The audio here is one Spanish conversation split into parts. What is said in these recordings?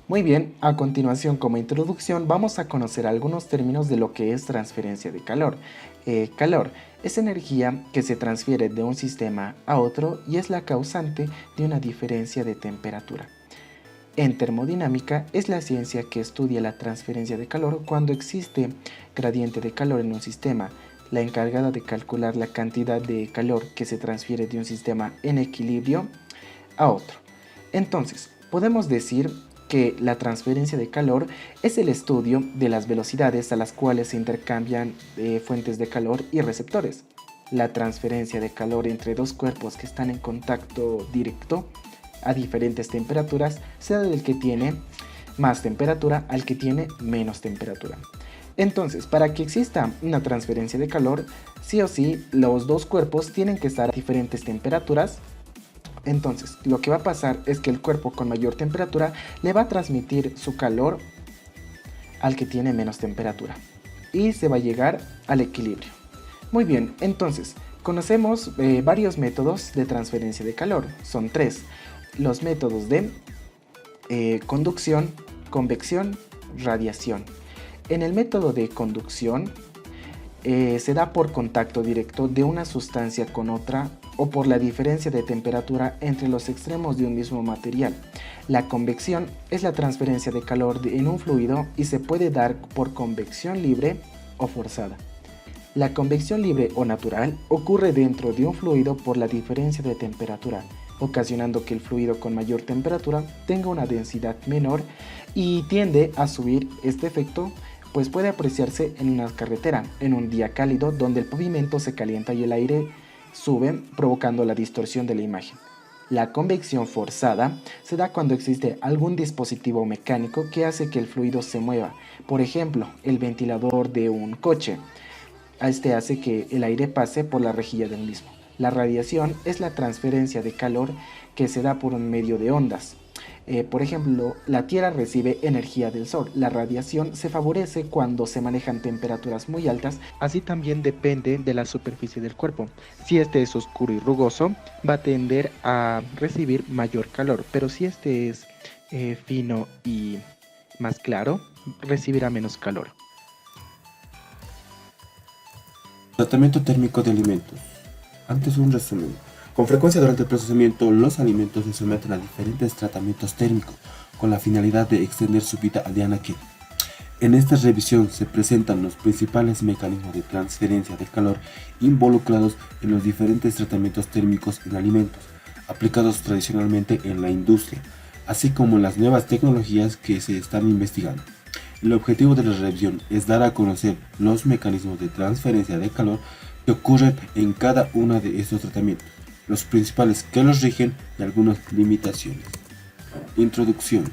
Muy bien, a continuación como introducción vamos a conocer algunos términos de lo que es transferencia de calor. Calor es energía que se transfiere de un sistema a otro y es la causante de una diferencia de temperatura. En termodinámica es la ciencia que estudia la transferencia de calor cuando existe gradiente de calor en un sistema, la encargada de calcular la cantidad de calor que se transfiere de un sistema en equilibrio a otro. Entonces, podemos decir que la transferencia de calor es el estudio de las velocidades a las cuales se intercambian fuentes de calor y receptores. La transferencia de calor entre dos cuerpos que están en contacto directo a diferentes temperaturas se da del que tiene más temperatura al que tiene menos temperatura. Entonces, para que exista una transferencia de calor, sí o sí, los dos cuerpos tienen que estar a diferentes temperaturas. Entonces, lo que va a pasar es que el cuerpo con mayor temperatura le va a transmitir su calor al que tiene menos temperatura y se va a llegar al equilibrio. Muy bien, entonces, conocemos varios métodos de transferencia de calor. Son tres. Los métodos de conducción, convección, radiación. En el método de conducción se da por contacto directo de una sustancia con otra o por la diferencia de temperatura entre los extremos de un mismo material. La convección es la transferencia de calor en un fluido y se puede dar por convección libre o forzada. La convección libre o natural ocurre dentro de un fluido por la diferencia de temperatura, ocasionando que el fluido con mayor temperatura tenga una densidad menor y tiende a subir. Este efecto pues puede apreciarse en una carretera, en un día cálido donde el pavimento se calienta y el aire sube, provocando la distorsión de la imagen. La convección forzada se da cuando existe algún dispositivo mecánico que hace que el fluido se mueva, por ejemplo, el ventilador de un coche. Este hace que el aire pase por la rejilla del mismo. La radiación es la transferencia de calor que se da por un medio de ondas. Por ejemplo, la Tierra recibe energía del Sol. La radiación se favorece cuando se manejan temperaturas muy altas, así también depende de la superficie del cuerpo. Si este es oscuro y rugoso, va a tender a recibir mayor calor, pero si este es fino y más claro, recibirá menos calor. Tratamiento térmico de alimentos. Antes un resumen. Con frecuencia durante el procesamiento, los alimentos se someten a diferentes tratamientos térmicos con la finalidad de extender su vida aldeana que. En esta revisión se presentan los principales mecanismos de transferencia de calor involucrados en los diferentes tratamientos térmicos en alimentos, aplicados tradicionalmente en la industria, así como en las nuevas tecnologías que se están investigando. El objetivo de la revisión es dar a conocer los mecanismos de transferencia de calor que ocurren en cada uno de estos tratamientos, los principales que los rigen y algunas limitaciones. Introducción.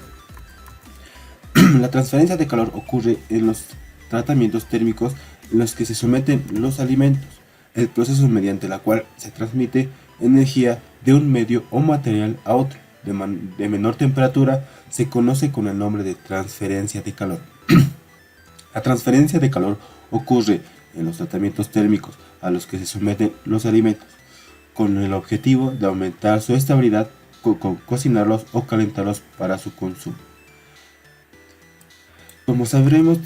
La transferencia de calor ocurre en los tratamientos térmicos en los que se someten los alimentos, el proceso mediante el cual se transmite energía de un medio o material a otro de menor temperatura se conoce con el nombre de transferencia de calor. La transferencia de calor ocurre en los tratamientos térmicos a los que se someten los alimentos, con el objetivo de aumentar su estabilidad, cocinarlos o calentarlos para su consumo. Como sabemos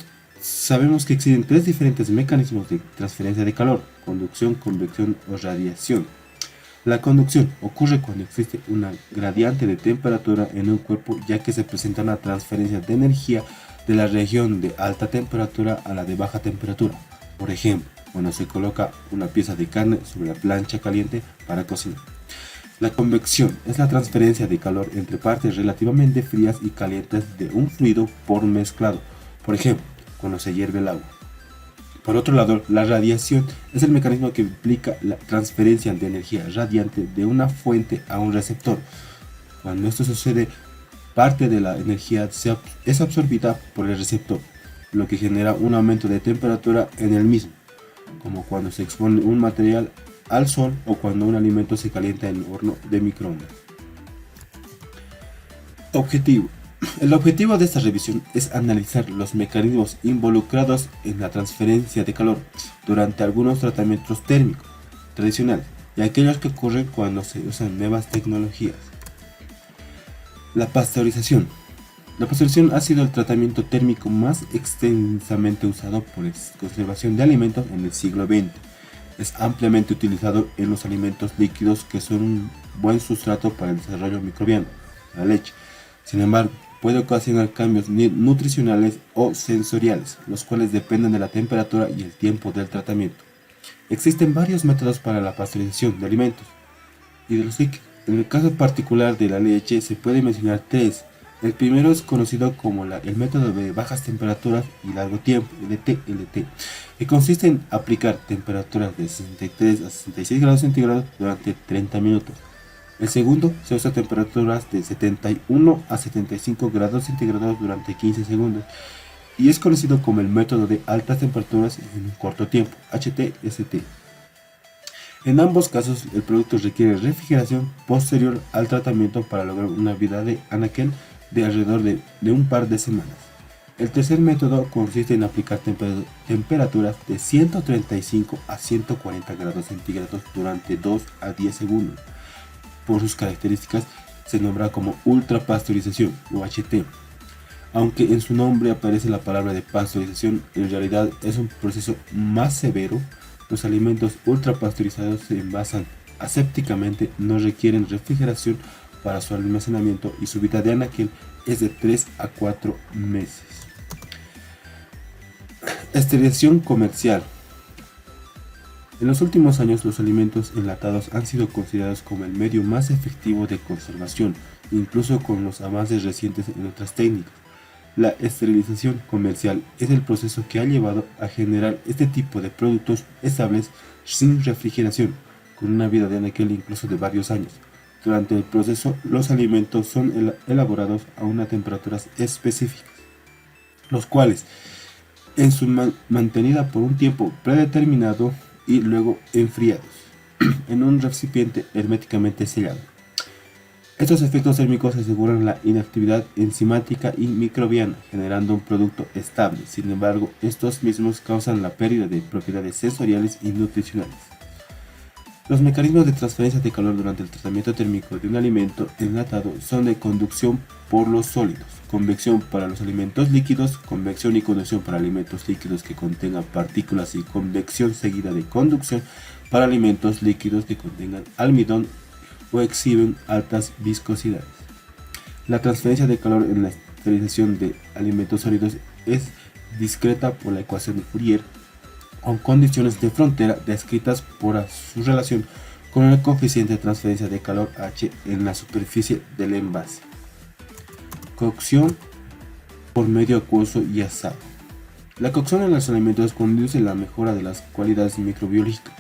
que existen tres diferentes mecanismos de transferencia de calor: conducción, convección o radiación. La conducción ocurre cuando existe una gradiente de temperatura en un cuerpo, ya que se presenta una transferencia de energía de la región de alta temperatura a la de baja temperatura. Por ejemplo, cuando se coloca una pieza de carne sobre la plancha caliente para cocinar. La convección es la transferencia de calor entre partes relativamente frías y calientes de un fluido por mezclado. Por ejemplo, cuando se hierve el agua. Por otro lado, la radiación es el mecanismo que implica la transferencia de energía radiante de una fuente a un receptor. Cuando esto sucede, parte de la energía es absorbida por el receptor, lo que genera un aumento de temperatura en el mismo, como cuando se expone un material al sol o cuando un alimento se calienta en un horno de microondas. Objetivo. El objetivo de esta revisión es analizar los mecanismos involucrados en la transferencia de calor durante algunos tratamientos térmicos tradicionales y aquellos que ocurren cuando se usan nuevas tecnologías. La pasteurización. La pasteurización ha sido el tratamiento térmico más extensamente usado por la conservación de alimentos en el siglo XX. Es ampliamente utilizado en los alimentos líquidos que son un buen sustrato para el desarrollo microbiano, la leche. Sin embargo, puede ocasionar cambios nutricionales o sensoriales, los cuales dependen de la temperatura y el tiempo del tratamiento. Existen varios métodos para la pasteurización de alimentos y de los líquidos. En el caso particular de la leche se puede mencionar tres. El primero es conocido como el método de bajas temperaturas y largo tiempo, LT, que consiste en aplicar temperaturas de 63 a 66 grados centígrados durante 30 minutos. El segundo se usa temperaturas de 71 a 75 grados centígrados durante 15 segundos y es conocido como el método de altas temperaturas en un corto tiempo, HTST. En ambos casos, el producto requiere refrigeración posterior al tratamiento para lograr una vida de anaquel de alrededor de un par de semanas. El tercer método consiste en aplicar temperaturas de 135 a 140 grados centígrados durante 2 a 10 segundos. Por sus características, se nombra como ultrapasteurización, UHT. Aunque en su nombre aparece la palabra de pasteurización, en realidad es un proceso más severo. Los alimentos ultrapasteurizados se envasan asépticamente, no requieren refrigeración para su almacenamiento y su vida de anaquel es de 3 a 4 meses. Esterilización comercial. En los últimos años, los alimentos enlatados han sido considerados como el medio más efectivo de conservación, incluso con los avances recientes en otras técnicas. La esterilización comercial es el proceso que ha llevado a generar este tipo de productos estables sin refrigeración, con una vida de anaquel incluso de varios años. Durante el proceso, los alimentos son elaborados a unas temperaturas específicas, los cuales en su mantenida por un tiempo predeterminado y luego enfriados en un recipiente herméticamente sellado. Estos efectos térmicos aseguran la inactividad enzimática y microbiana, generando un producto estable. Sin embargo, estos mismos causan la pérdida de propiedades sensoriales y nutricionales. Los mecanismos de transferencia de calor durante el tratamiento térmico de un alimento enlatado son de conducción por los sólidos, convección para los alimentos líquidos, convección y conducción para alimentos líquidos que contengan partículas y convección seguida de conducción para alimentos líquidos que contengan almidón o exhiben altas viscosidades. La transferencia de calor en la esterilización de alimentos sólidos es discreta por la ecuación de Fourier, con condiciones de frontera descritas por su relación con el coeficiente de transferencia de calor H en la superficie del envase. Cocción por medio acuoso y asado. La cocción en los alimentos conduce a la mejora de las cualidades microbiológicas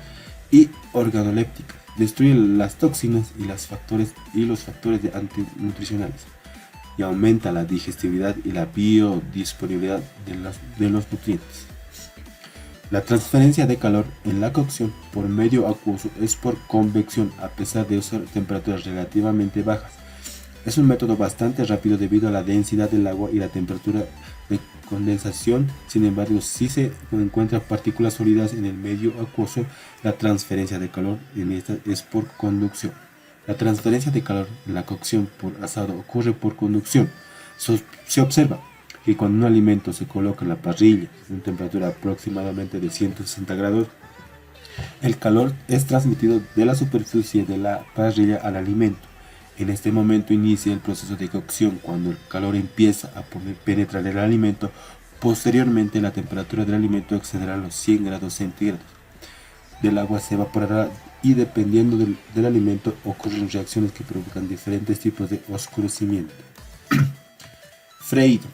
y organolépticas, destruye las toxinas y los factores antinutricionales y aumenta la digestibilidad y la biodisponibilidad de los nutrientes. La transferencia de calor en la cocción por medio acuoso es por convección a pesar de usar temperaturas relativamente bajas. Es un método bastante rápido debido a la densidad del agua y la temperatura de condensación. Sin embargo, si se encuentran partículas sólidas en el medio acuoso, la transferencia de calor en esta es por conducción. La transferencia de calor en la cocción por asado ocurre por conducción. Se observa que cuando un alimento se coloca en la parrilla a una temperatura aproximadamente de 160 grados, el calor es transmitido de la superficie de la parrilla al alimento. En este momento inicia el proceso de cocción cuando el calor empieza a penetrar el alimento. Posteriormente, la temperatura del alimento excederá los 100 grados centígrados. Del agua se evaporará y dependiendo del alimento ocurren reacciones que provocan diferentes tipos de oscurecimiento. Freído.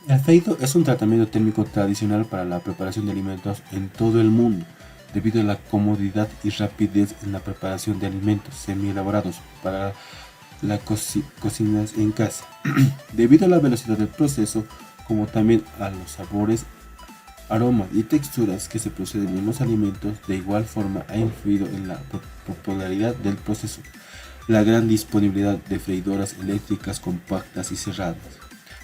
El freído es un tratamiento térmico tradicional para la preparación de alimentos en todo el mundo, debido a la comodidad y rapidez en la preparación de alimentos semi-elaborados para las cocinas en casa. Debido a la velocidad del proceso, como también a los sabores, aromas y texturas que se proceden en los alimentos, de igual forma ha influido en la popularidad del proceso, la gran disponibilidad de freidoras eléctricas compactas y cerradas.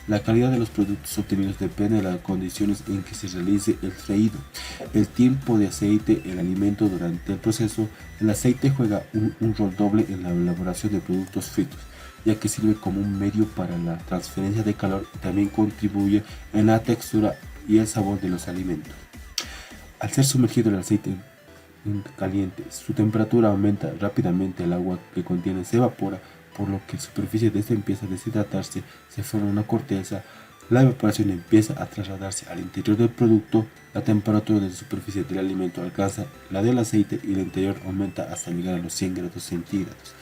La calidad de los productos obtenidos depende de las condiciones en que se realice el freído, el tiempo de aceite, el alimento durante el proceso. El aceite juega un rol doble en la elaboración de productos fritos. ya que sirve como un medio para la transferencia de calor y también contribuye en la textura y el sabor de los alimentos. Al ser sumergido el aceite caliente, su temperatura aumenta rápidamente, el agua que contiene se evapora, por lo que la superficie de este empieza a deshidratarse, se forma una corteza, la evaporación empieza a trasladarse al interior del producto, la temperatura de la superficie del alimento alcanza la del aceite y el interior aumenta hasta llegar a los 100 grados centígrados.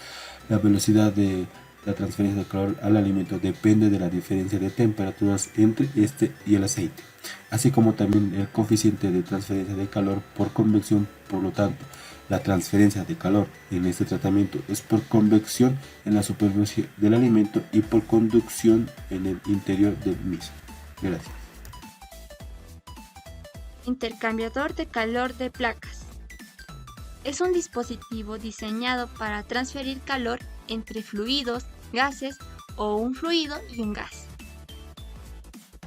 La velocidad de la transferencia de calor al alimento depende de la diferencia de temperaturas entre este y el aceite, así como también el coeficiente de transferencia de calor por convección. Por lo tanto, la transferencia de calor en este tratamiento es por convección en la superficie del alimento y por conducción en el interior del mismo. Gracias. Intercambiador de calor de placas. Es un dispositivo diseñado para transferir calor entre fluidos, gases o un fluido y un gas.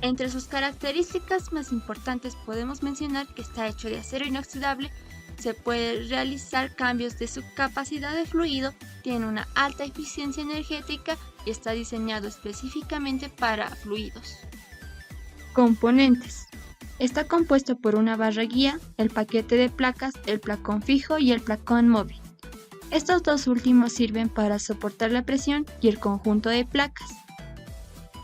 Entre sus características más importantes podemos mencionar que está hecho de acero inoxidable, se puede realizar cambios de su capacidad de fluido, tiene una alta eficiencia energética y está diseñado específicamente para fluidos. Componentes. Está compuesto por una barra guía, el paquete de placas, el placón fijo y el placón móvil. Estos dos últimos sirven para soportar la presión y el conjunto de placas.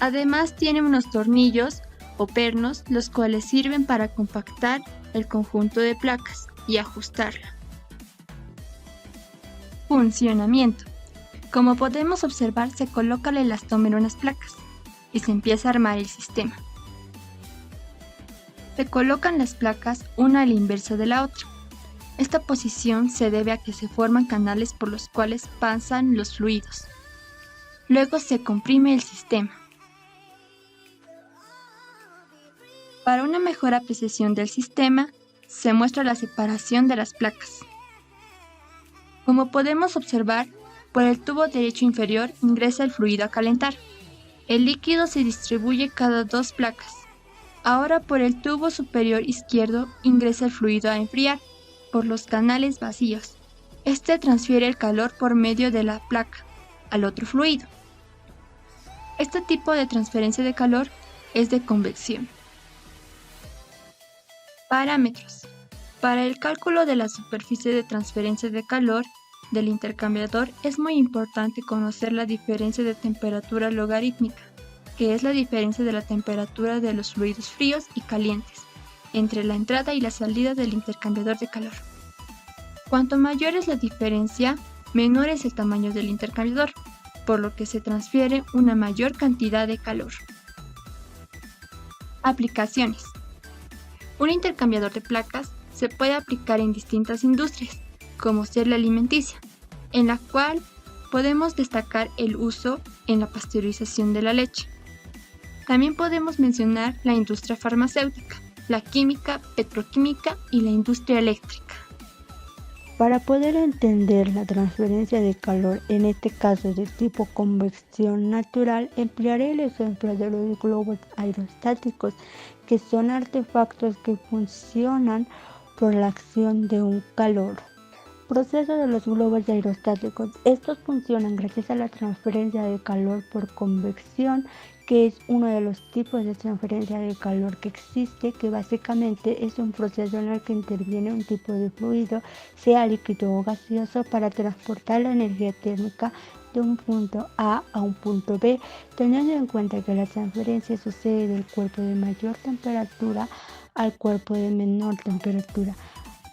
Además tiene unos tornillos o pernos, los cuales sirven para compactar el conjunto de placas y ajustarla. Funcionamiento. Como podemos observar, se coloca el elastómero en las placas y se empieza a armar el sistema. Se colocan las placas una a la inversa de la otra. Esta posición se debe a que se forman canales por los cuales pasan los fluidos. Luego se comprime el sistema. Para una mejor apreciación del sistema, se muestra la separación de las placas. Como podemos observar, por el tubo derecho inferior ingresa el fluido a calentar. El líquido se distribuye cada dos placas. Ahora por el tubo superior izquierdo ingresa el fluido a enfriar por los canales vacíos. Este transfiere el calor por medio de la placa al otro fluido. Este tipo de transferencia de calor es de convección. Parámetros. Para el cálculo de la superficie de transferencia de calor del intercambiador es muy importante conocer la diferencia de temperatura logarítmica, que es la diferencia de la temperatura de los fluidos fríos y calientes entre la entrada y la salida del intercambiador de calor. Cuanto mayor es la diferencia, menor es el tamaño del intercambiador, por lo que se transfiere una mayor cantidad de calor. Aplicaciones. Un intercambiador de placas se puede aplicar en distintas industrias, como ser la alimenticia, en la cual podemos destacar el uso en la pasteurización de la leche. También podemos mencionar la industria farmacéutica, la química, petroquímica y la industria eléctrica. Para poder entender la transferencia de calor, en este caso de tipo convección natural, emplearé el ejemplo de los globos aerostáticos, que son artefactos que funcionan por la acción de un calor. Proceso de los globos aerostáticos. Estos funcionan gracias a la transferencia de calor por convección, que es uno de los tipos de transferencia de calor que existe, que básicamente es un proceso en el que interviene un tipo de fluido, sea líquido o gaseoso, para transportar la energía térmica de un punto A un punto B, teniendo en cuenta que la transferencia sucede del cuerpo de mayor temperatura al cuerpo de menor temperatura.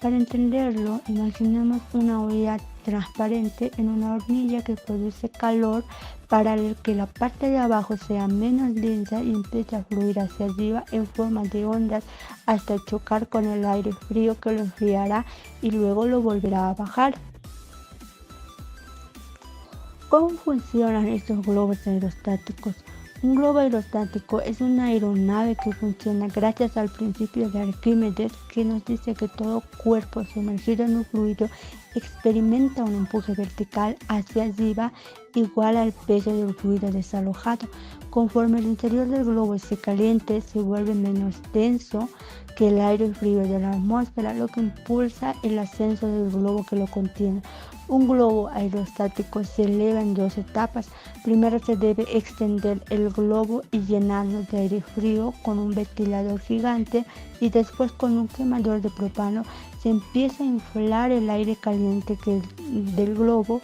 Para entenderlo, imaginemos una olla transparente en una hornilla que produce calor para que la parte de abajo sea menos densa y empiece a fluir hacia arriba en forma de ondas hasta chocar con el aire frío, que lo enfriará y luego lo volverá a bajar. ¿Cómo funcionan estos globos aerostáticos? Un globo aerostático es una aeronave que funciona gracias al principio de Arquímedes, que nos dice que todo cuerpo sumergido en un fluido experimenta un empuje vertical hacia arriba igual al peso del fluido desalojado. Conforme el interior del globo se caliente, se vuelve menos denso que el aire frío de la atmósfera, lo que impulsa el ascenso del globo que lo contiene. Un globo aerostático se eleva en dos etapas. Primero se debe extender el globo y llenarlo de aire frío con un ventilador gigante, y después con un quemador de propano se empieza a inflar el aire caliente del globo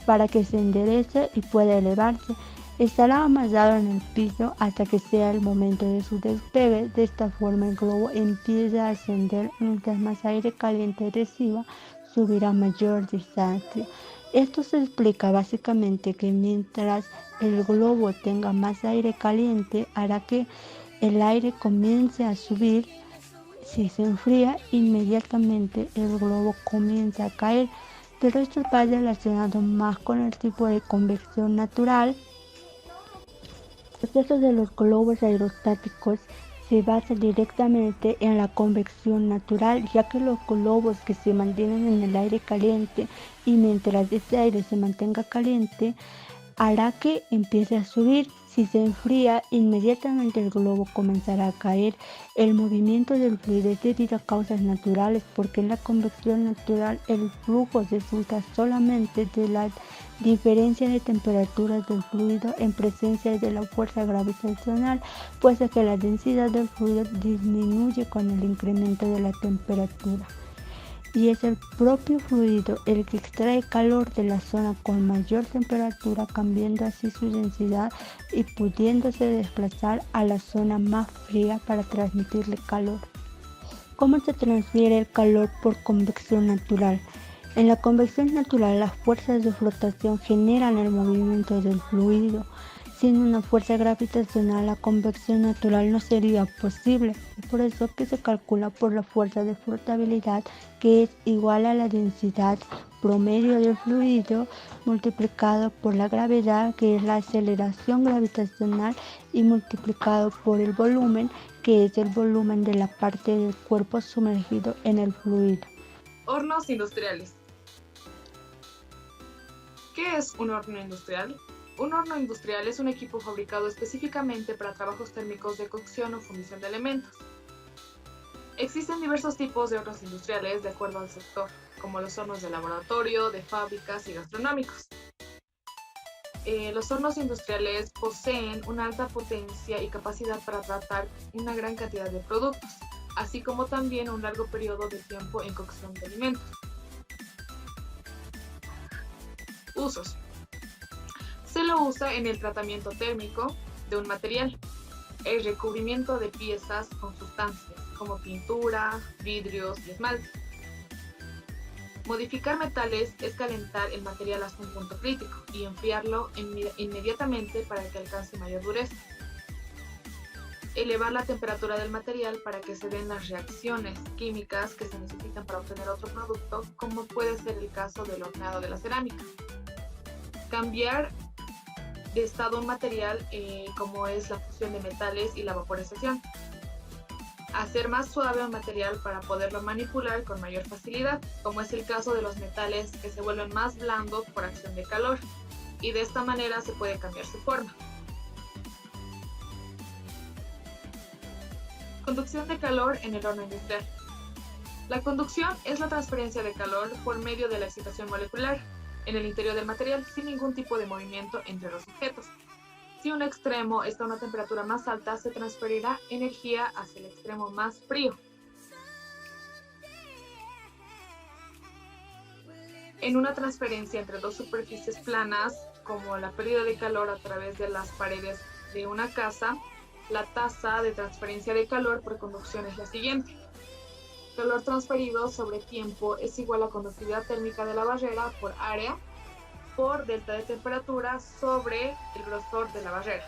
para que se enderece y pueda elevarse. Estará amasado en el piso hasta que sea el momento de su despegue. De esta forma el globo empieza a ascender. Mientras más aire caliente reciba, subirá mayor distancia. Esto se explica básicamente que mientras el globo tenga más aire caliente, hará que el aire comience a subir. Si se enfría, inmediatamente el globo comienza a caer. Pero esto va relacionado más con el tipo de convección natural. El proceso de los globos aerostáticos se basa directamente en la convección natural, ya que los globos que se mantienen en el aire caliente, y mientras este aire se mantenga caliente, hará que empiece a subir. Si se enfría, inmediatamente el globo comenzará a caer. El movimiento del fluido es debido a causas naturales, porque en la convección natural el flujo resulta solamente de la diferencia de temperaturas del fluido en presencia de la fuerza gravitacional, puesto que la densidad del fluido disminuye con el incremento de la temperatura. Y es el propio fluido el que extrae calor de la zona con mayor temperatura, cambiando así su densidad y pudiéndose desplazar a la zona más fría para transmitirle calor. ¿Cómo se transfiere el calor por convección natural? En la convección natural, las fuerzas de flotación generan el movimiento del fluido. Sin una fuerza gravitacional, la convección natural no sería posible. Es por eso que se calcula por la fuerza de flotabilidad, que es igual a la densidad promedio del fluido multiplicado por la gravedad, que es la aceleración gravitacional, y multiplicado por el volumen, que es el volumen de la parte del cuerpo sumergido en el fluido. Hornos industriales. ¿Qué es un horno industrial? Un horno industrial es un equipo fabricado específicamente para trabajos térmicos de cocción o fundición de elementos. Existen diversos tipos de hornos industriales de acuerdo al sector, como los hornos de laboratorio, de fábricas y gastronómicos. Los hornos industriales poseen una alta potencia y capacidad para tratar una gran cantidad de productos, así como también un largo periodo de tiempo en cocción de alimentos. Usos. Se lo usa en el tratamiento térmico de un material, el recubrimiento de piezas con sustancias como pintura, vidrios y esmalte. Modificar metales es calentar el material hasta un punto crítico y enfriarlo inmediatamente para que alcance mayor dureza. Elevar la temperatura del material para que se den las reacciones químicas que se necesitan para obtener otro producto, como puede ser el caso del horneado de la cerámica. Cambiar de estado un material, como es la fusión de metales y la vaporización. Hacer más suave un material para poderlo manipular con mayor facilidad, como es el caso de los metales que se vuelven más blandos por acción de calor, y de esta manera se puede cambiar su forma. Conducción de calor en el horno industrial. La conducción es la transferencia de calor por medio de la excitación molecular en el interior del material sin ningún tipo de movimiento entre los objetos. Si un extremo está a una temperatura más alta, se transferirá energía hacia el extremo más frío. En una transferencia entre dos superficies planas, como la pérdida de calor a través de las paredes de una casa, la tasa de transferencia de calor por conducción es la siguiente. Calor transferido sobre tiempo es igual a conductividad térmica de la barrera por área por delta de temperatura sobre el grosor de la barrera.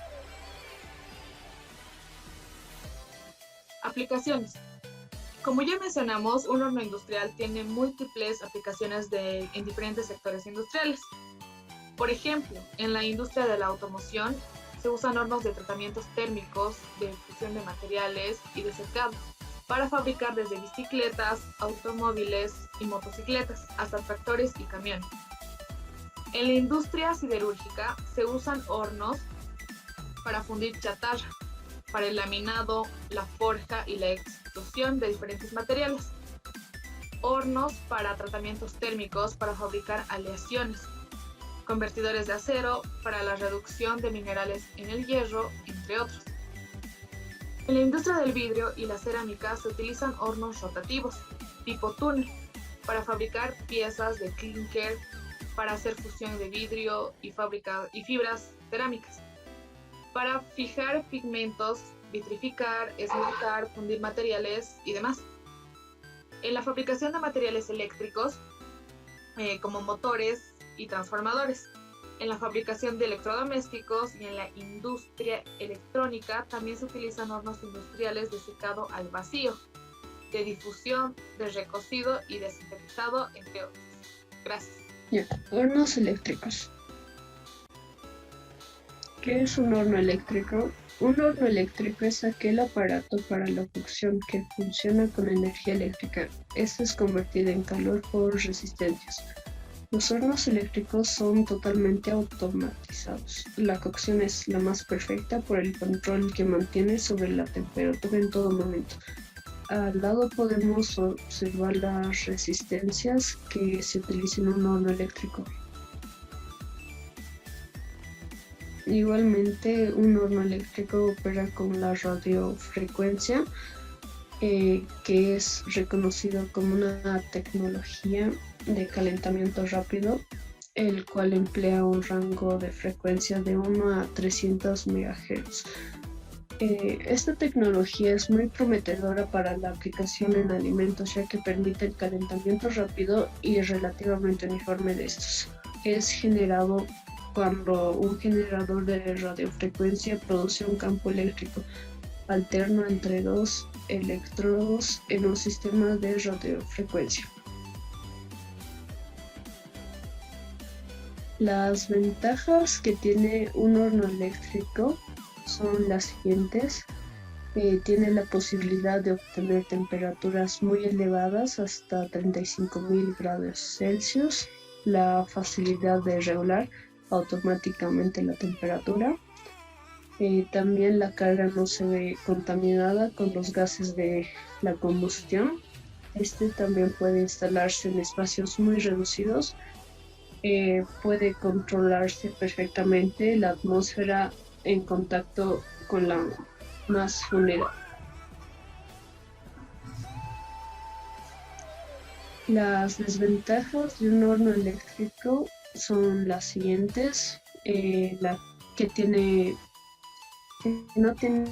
Aplicaciones. Como ya mencionamos, un horno industrial tiene múltiples aplicaciones en diferentes sectores industriales. Por ejemplo, en la industria de la automoción se usan hornos de tratamientos térmicos, de fusión de materiales y de secado, para fabricar desde bicicletas, automóviles y motocicletas, hasta tractores y camiones. En la industria siderúrgica se usan hornos para fundir chatarra, para el laminado, la forja y la extrusión de diferentes materiales. Hornos para tratamientos térmicos para fabricar aleaciones. Convertidores de acero para la reducción de minerales en el hierro, entre otros. En la industria del vidrio y la cerámica se utilizan hornos rotativos, tipo túnel, para fabricar piezas de clinker, para hacer fusión de vidrio y fibras cerámicas, para fijar pigmentos, vitrificar, esmaltar, fundir materiales y demás. En la fabricación de materiales eléctricos, como motores y transformadores. En la fabricación de electrodomésticos y en la industria electrónica también se utilizan hornos industriales de secado al vacío, de difusión, de recocido y de sintetizado, entre otros. Gracias. Ya, hornos eléctricos. ¿Qué es un horno eléctrico? Un horno eléctrico es aquel aparato para la cocción que funciona con energía eléctrica. Esta es convertida en calor por resistencias. Los hornos eléctricos son totalmente automatizados. La cocción es la más perfecta por el control que mantiene sobre la temperatura en todo momento. Al lado podemos observar las resistencias que se utilizan en un horno eléctrico. Igualmente, un horno eléctrico opera con la radiofrecuencia, que es reconocido como una tecnología de calentamiento rápido, el cual emplea un rango de frecuencia de 1 a 300 MHz. Esta tecnología es muy prometedora para la aplicación en alimentos, ya que permite el calentamiento rápido y relativamente uniforme de estos. Es generado cuando un generador de radiofrecuencia produce un campo eléctrico alterno entre dos electrodos en un sistema de radiofrecuencia. Las ventajas que tiene un horno eléctrico son las siguientes. Tiene la posibilidad de obtener temperaturas muy elevadas hasta 35.000 grados Celsius, la facilidad de regular automáticamente la temperatura. También la carga no se ve contaminada con los gases de la combustión. Este también puede instalarse en espacios muy reducidos. Puede controlarse perfectamente la atmósfera en contacto con la más vulnerable. Las desventajas de un horno eléctrico son las siguientes. La que no tiene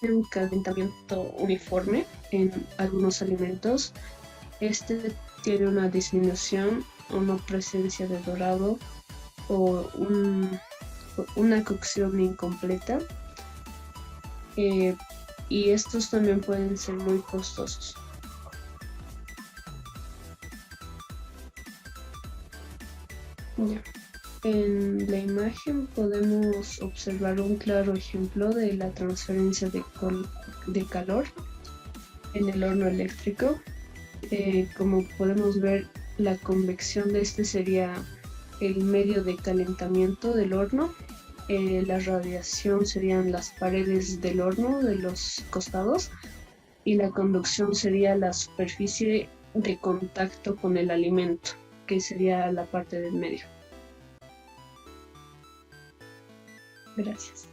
un calentamiento uniforme en algunos alimentos. Este tiene una disminución o no presencia de dorado o una cocción incompleta. Y estos también pueden ser muy costosos. Ya. En la imagen podemos observar un claro ejemplo de la transferencia de calor en el horno eléctrico. Como podemos ver, la convección de este sería el medio de calentamiento del horno. La radiación serían las paredes del horno de los costados y la conducción sería la superficie de contacto con el alimento, que sería la parte del medio. Gracias.